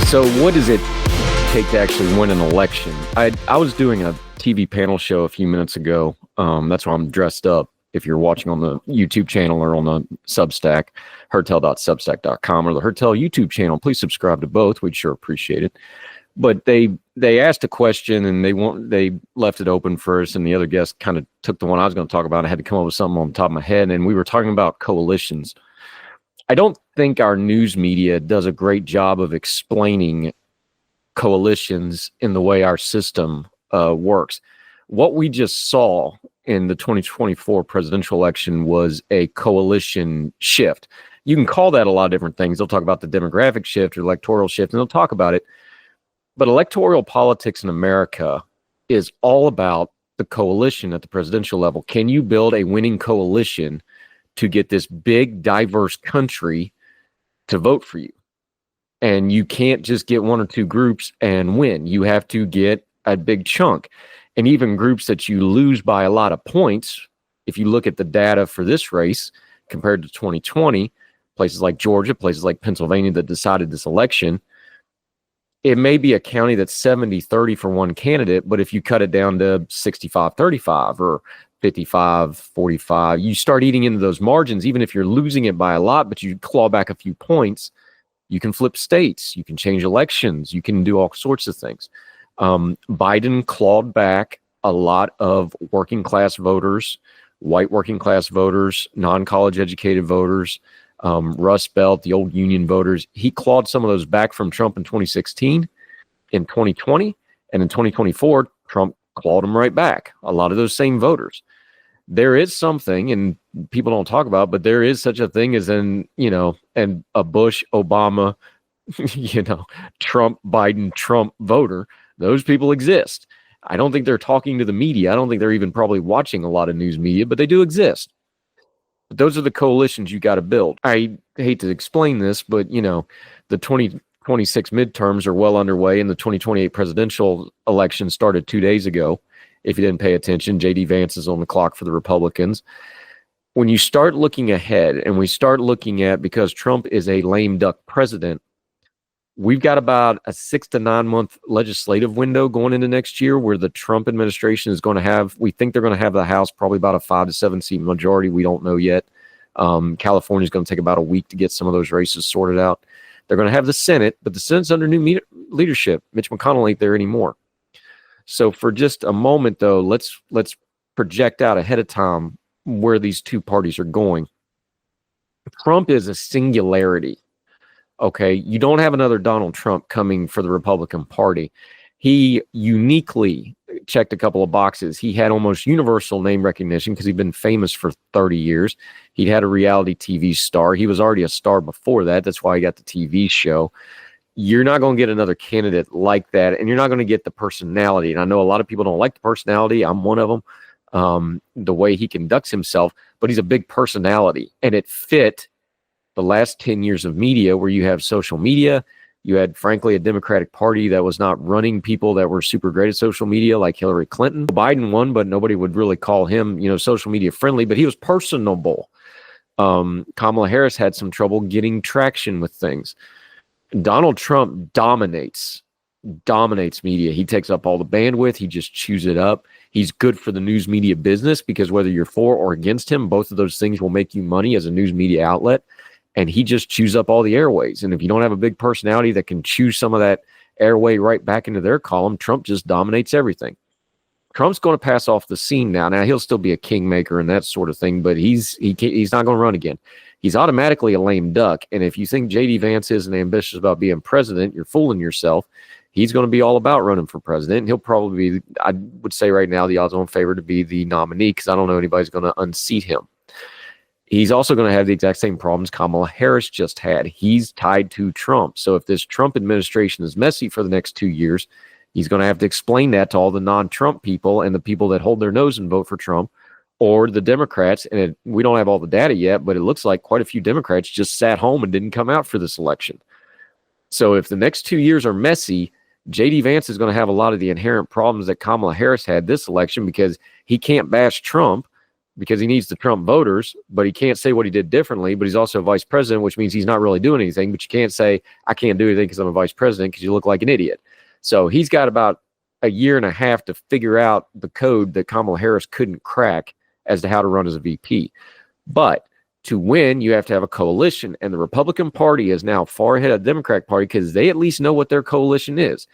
So what does it take to actually win an election? I was doing a TV panel show a few minutes ago. That's why I'm dressed up. If you're watching on the YouTube channel or on the Substack, hertel.substack.com, or the Hertel YouTube channel, please subscribe to both. We'd sure appreciate it. But they asked a question and they left it open first, and the other guest kind of took the one I was going to talk about. I had to come up with something on the top of my head, and we were talking about coalitions. I don't think our news media does a great job of explaining coalitions in the way our system works. What we just saw in the 2024 presidential election was a coalition shift. You can call that a lot of different things. They'll talk about the demographic shift or electoral shift, and they'll talk about it. But electoral politics in America is all about the coalition at the presidential level. Can you build a winning coalition to get this big, diverse country to vote for you? And you can't just get one or two groups and win. You have to get a big chunk. And even groups that you lose by a lot of points, if you look at the data for this race compared to 2020, places like Georgia, places like Pennsylvania that decided this election, it may be a county that's 70-30 for one candidate, but if you cut it down to 65-35 or 55-45, you start eating into those margins. Even if you're losing it by a lot, but you claw back a few points, you can flip states, you can change elections, you can do all sorts of things. Biden clawed back a lot of working class voters, white working class voters, non-college educated voters, Rust Belt, the old union voters. He clawed some of those back from Trump in 2016, in 2020, and in 2024, Trump clawed them right back. A lot of those same voters. There is something, and people don't talk about, but there is such a thing as and a Bush, Obama, Trump, Biden, Trump voter. Those people exist. I don't think they're talking to the media. I don't think they're even probably watching a lot of news media, but they do exist. But those are the coalitions you got to build. I hate to explain this, but the 2026 midterms are well underway, and the 2028 presidential election started 2 days ago. If you didn't pay attention, J.D. Vance is on the clock for the Republicans. When you start looking ahead, and we start looking at, because Trump is a lame duck president, we've got about a 6 to 9 month legislative window going into next year where the Trump administration is going to have, we think they're going to have the House probably about a 5 to 7 seat majority. We don't know yet. California is going to take about a week to get some of those races sorted out. They're going to have the Senate, but the Senate's under new leadership. Mitch McConnell ain't there anymore. So for just a moment, though, let's project out ahead of time where these two parties are going. Trump is a singularity. Okay, you don't have another Donald Trump coming for the Republican Party. He uniquely checked a couple of boxes. He had almost universal name recognition because he'd been famous for 30 years. He'd had a reality TV star. He was already a star before that. That's why he got the TV show. You're not going to get another candidate like that, and you're not going to get the personality. And I know a lot of people don't like the personality. I'm one of them. The way he conducts himself, but he's a big personality, and it fit the last 10 years of media where you have social media. You had, frankly, a Democratic Party that was not running people that were super great at social media like Hillary Clinton. Biden won, but nobody would really call him, social media friendly, but he was personable. Kamala Harris had some trouble getting traction with things. Donald Trump dominates media. He takes up all the bandwidth. He just chews it up. He's good for the news media business because whether you're for or against him, both of those things will make you money as a news media outlet. And he just chews up all the airways. And if you don't have a big personality that can chew some of that airway right back into their column, Trump just dominates everything. Trump's going to pass off the scene now. Now, he'll still be a kingmaker and that sort of thing, but he's not going to run again. He's automatically a lame duck. And if you think J.D. Vance isn't ambitious about being president, you're fooling yourself. He's going to be all about running for president. And he'll probably be, I would say right now, the odds-on favorite to be the nominee because I don't know anybody's going to unseat him. He's also going to have the exact same problems Kamala Harris just had. He's tied to Trump. So if this Trump administration is messy for the next 2 years, he's going to have to explain that to all the non-Trump people and the people that hold their nose and vote for Trump, or the Democrats. And we don't have all the data yet, but it looks like quite a few Democrats just sat home and didn't come out for this election. So if the next 2 years are messy, J.D. Vance is going to have a lot of the inherent problems that Kamala Harris had this election because he can't bash Trump, because he needs the Trump voters, but he can't say what he did differently. But he's also vice president, which means he's not really doing anything. But you can't say, I can't do anything because I'm a vice president, because you look like an idiot. So he's got about a year and a half to figure out the code that Kamala Harris couldn't crack as to how to run as a VP. But to win, you have to have a coalition. And the Republican Party is now far ahead of the Democratic Party because they at least know what their coalition is.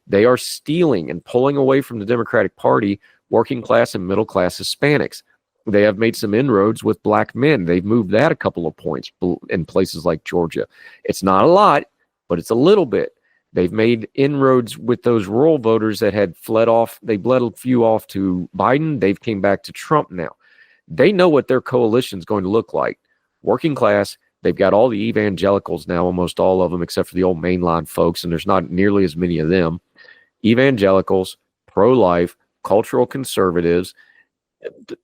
They are stealing and pulling away from the Democratic Party working class and middle class Hispanics. They have made some inroads with black men. They've moved that a couple of points in places like Georgia. It's not a lot, but it's a little bit. They've made inroads with those rural voters that had fled off. They bled a few off to Biden. They've came back to Trump now. They know what their coalition is going to look like. Working class. They've got all the evangelicals now, almost all of them, except for the old mainline folks, and there's not nearly as many of them. Evangelicals, pro-life, cultural conservatives,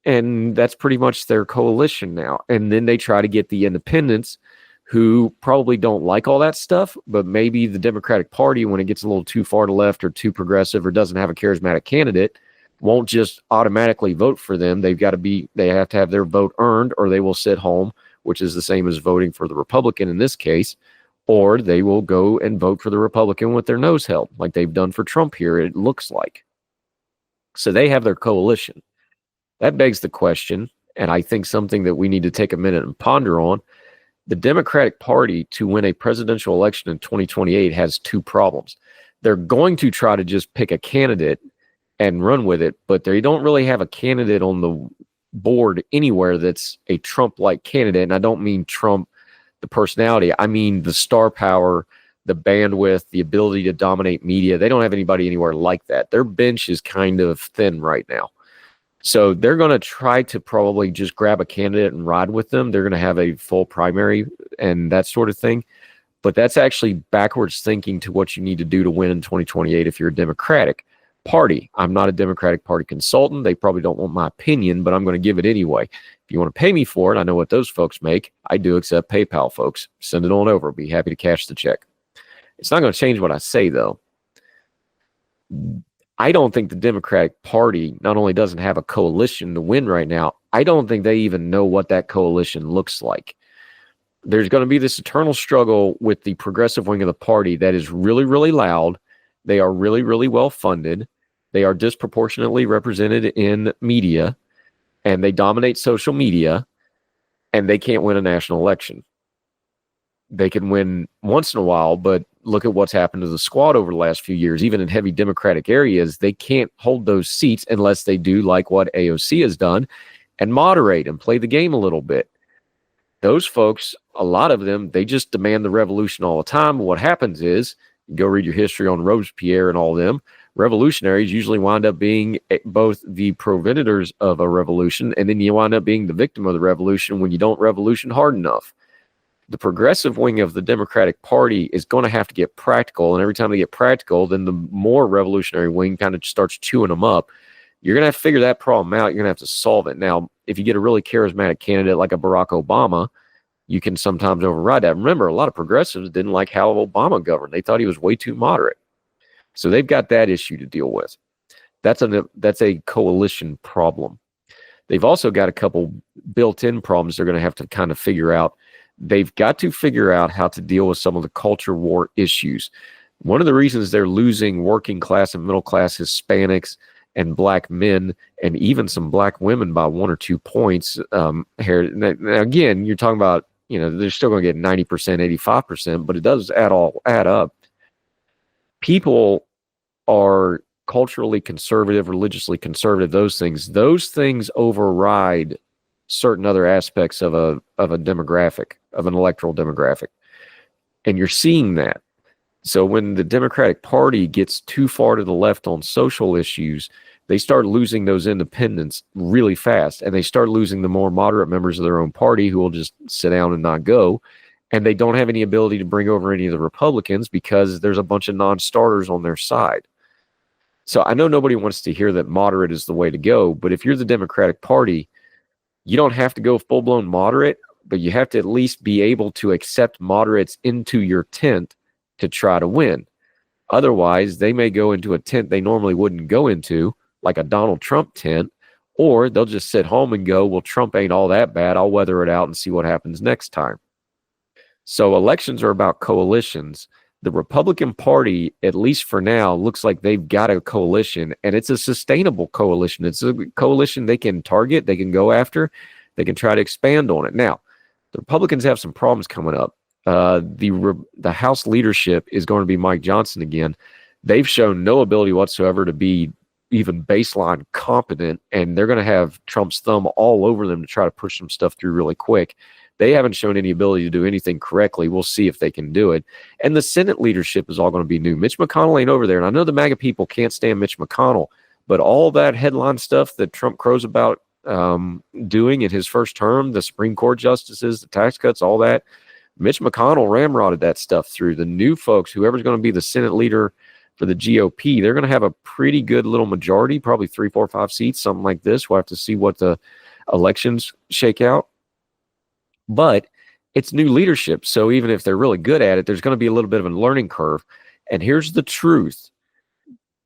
and that's pretty much their coalition now. And then they try to get the independents who probably don't like all that stuff, but maybe the Democratic Party, when it gets a little too far to left or too progressive or doesn't have a charismatic candidate, won't just automatically vote for them. They have to have their vote earned, or they will sit home, which is the same as voting for the Republican in this case, or they will go and vote for the Republican with their nose held, like they've done for Trump here, it looks like. So they have their coalition. That begs the question, and I think something that we need to take a minute and ponder on. The Democratic Party, to win a presidential election in 2028, has two problems. They're going to try to just pick a candidate and run with it, but they don't really have a candidate on the board anywhere that's a Trump-like candidate. And I don't mean Trump, the personality. I mean the star power, the bandwidth, the ability to dominate media. They don't have anybody anywhere like that. Their bench is kind of thin right now. So they're going to try to probably just grab a candidate and ride with them. They're going to have a full primary and that sort of thing. But that's actually backwards thinking to what you need to do to win in 2028 if you're a Democratic Party. I'm not a Democratic Party consultant. They probably don't want my opinion, but I'm going to give it anyway. If you want to pay me for it, I know what those folks make. I do accept PayPal, folks. Send it on over. Be happy to cash the check. It's not going to change what I say, though. I don't think the Democratic Party not only doesn't have a coalition to win right now, I don't think they even know what that coalition looks like. There's going to be this eternal struggle with the progressive wing of the party that is really, really loud. They are really, really well funded. They are disproportionately represented in media, and they dominate social media, and they can't win a national election. They can win once in a while, but look at what's happened to the squad over the last few years. Even in heavy Democratic areas, they can't hold those seats unless they do like what AOC has done and moderate and play the game a little bit. Those folks, a lot of them, they just demand the revolution all the time. What happens is, go read your history on Robespierre and all them, revolutionaries usually wind up being both the progenitors of a revolution, and then you wind up being the victim of the revolution when you don't revolution hard enough. The progressive wing of the Democratic Party is going to have to get practical, and every time they get practical, then the more revolutionary wing kind of starts chewing them up. You're going to have to figure that problem out. You're going to have to solve it. Now, if you get a really charismatic candidate like a Barack Obama, you can sometimes override that. Remember, a lot of progressives didn't like how Obama governed. They thought he was way too moderate. So they've got that issue to deal with. That's a coalition problem. They've also got a couple built-in problems they're going to have to kind of figure out. They've got to figure out how to deal with some of the culture war issues. One of the reasons they're losing working class and middle class Hispanics and black men and even some black women by 1 or 2 points here. Now, again, you're talking about, they're still going to get 90%, 85%, but it does add up. People are culturally conservative, religiously conservative, those things override certain other aspects of a demographic, of an electoral demographic. And you're seeing that. So when the Democratic Party gets too far to the left on social issues, they start losing those independents really fast, and they start losing the more moderate members of their own party who will just sit down and not go. And they don't have any ability to bring over any of the Republicans because there's a bunch of non-starters on their side. So I know nobody wants to hear that moderate is the way to go, but if you're the Democratic Party, you don't have to go full-blown moderate, but you have to at least be able to accept moderates into your tent to try to win. Otherwise, they may go into a tent they normally wouldn't go into, like a Donald Trump tent, or they'll just sit home and go, well, Trump ain't all that bad. I'll weather it out and see what happens next time. So elections are about coalitions. The Republican Party, at least for now, looks like they've got a coalition, and it's a sustainable coalition. It's a coalition they can target, they can go after, they can try to expand on it. Now, the Republicans have some problems coming up. The House leadership is going to be Mike Johnson again. They've shown no ability whatsoever to be even baseline competent, and they're going to have Trump's thumb all over them to try to push some stuff through really quick. They haven't shown any ability to do anything correctly. We'll see if they can do it. And the Senate leadership is all going to be new. Mitch McConnell ain't over there. And I know the MAGA people can't stand Mitch McConnell, but all that headline stuff that Trump crows about doing in his first term, the Supreme Court justices, the tax cuts, all that, Mitch McConnell ramrodded that stuff through. The new folks, whoever's going to be the Senate leader for the GOP, they're going to have a pretty good little majority, probably 3, 4, 5 seats, something like this. We'll have to see what the elections shake out. But it's new leadership. So even if they're really good at it, there's going to be a little bit of a learning curve. And here's the truth.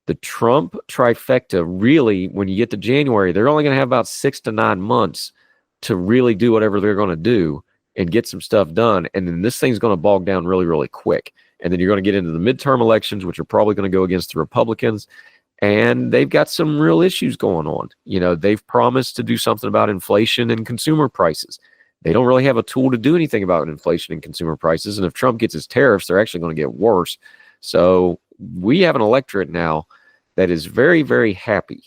The Trump trifecta really, when you get to January, they're only going to have about 6 to 9 months to really do whatever they're going to do and get some stuff done. And then this thing's going to bog down really, really quick. And then you're going to get into the midterm elections, which are probably going to go against the Republicans. And they've got some real issues going on. You know, they've promised to do something about inflation and consumer prices. They don't really have a tool to do anything about inflation and consumer prices. And if Trump gets his tariffs, they're actually going to get worse. So we have an electorate now that is very, very happy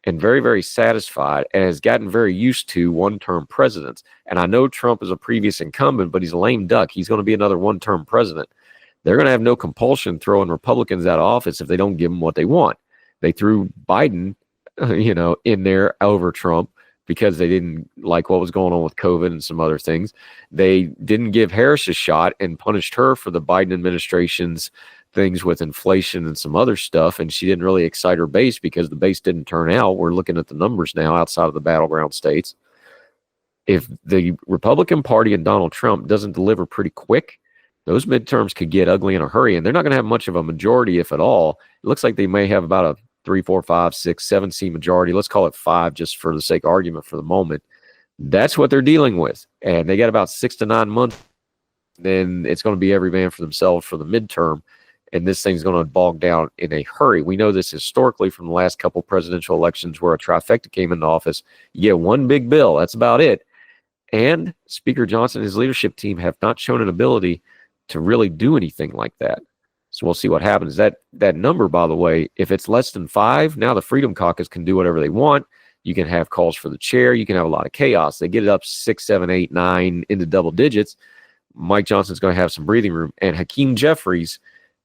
and very, very satisfied and has gotten very used to one-term presidents. And I know Trump is a previous incumbent, but he's a lame duck. He's going to be another one-term president. They're going to have no compulsion throwing Republicans out of office if they don't give them what they want. They threw Biden, in there over Trump because they didn't like what was going on with COVID and some other things. They didn't give Harris a shot and punished her for the Biden administration's things with inflation and some other stuff. And she didn't really excite her base because the base didn't turn out. We're looking at the numbers now outside of the battleground states. If the Republican Party and Donald Trump doesn't deliver pretty quick, those midterms could get ugly in a hurry, and they're not going to have much of a majority, if at all. It looks like they may have about a 3, 4, 5, 6, 7 seat majority. Let's call it 5 just for the sake of argument for the moment. That's what they're dealing with. And they got about 6 to 9 months. Then it's going to be every man for themselves for the midterm. And this thing's going to bog down in a hurry. We know this historically from the last couple presidential elections where a trifecta came into office. You get one big bill. That's about it. And Speaker Johnson and his leadership team have not shown an ability to really do anything like that. So we'll see what happens. That number, by the way, if it's less than 5, now the Freedom Caucus can do whatever they want. You can have calls for the chair. You can have a lot of chaos. They get it up 6, 7, 8, 9 into double digits. Mike Johnson's going to have some breathing room. And Hakeem Jeffries,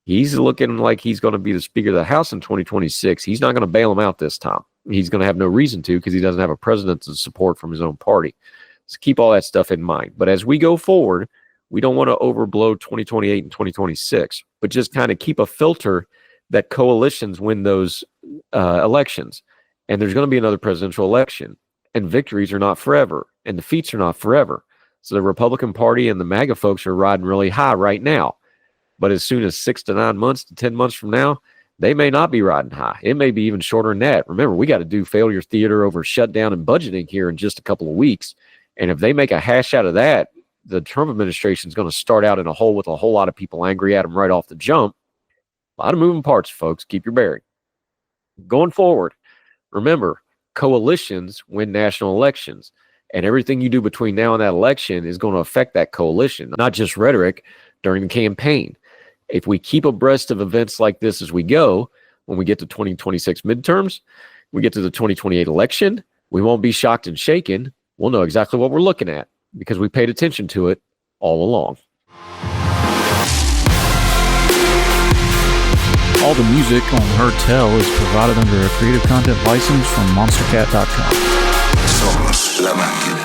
he's looking like he's going to be the Speaker of the House in 2026. He's not going to bail him out this time. He's going to have no reason to because he doesn't have a president's support from his own party. So keep all that stuff in mind. But as we go forward, we don't want to overblow 2028 and 2026, but just kind of keep a filter that coalitions win those elections. And there's going to be another presidential election, and victories are not forever, and defeats are not forever. So the Republican Party and the MAGA folks are riding really high right now. But as soon as 6 to 9 months to 10 months from now, they may not be riding high. It may be even shorter than that. Remember, we got to do failure theater over shutdown and budgeting here in just a couple of weeks. And if they make a hash out of that, the Trump administration is going to start out in a hole with a whole lot of people angry at them right off the jump. A lot of moving parts, folks. Keep your bearing. Going forward, remember, coalitions win national elections, and everything you do between now and that election is going to affect that coalition, not just rhetoric during the campaign. If we keep abreast of events like this as we go, when we get to 2026 midterms, we get to the 2028 election, we won't be shocked and shaken. We'll know exactly what we're looking at, because we paid attention to it all along. All the music on Heard Tell is provided under a Creative Content license from MonsterCat.com. Somos la máquina.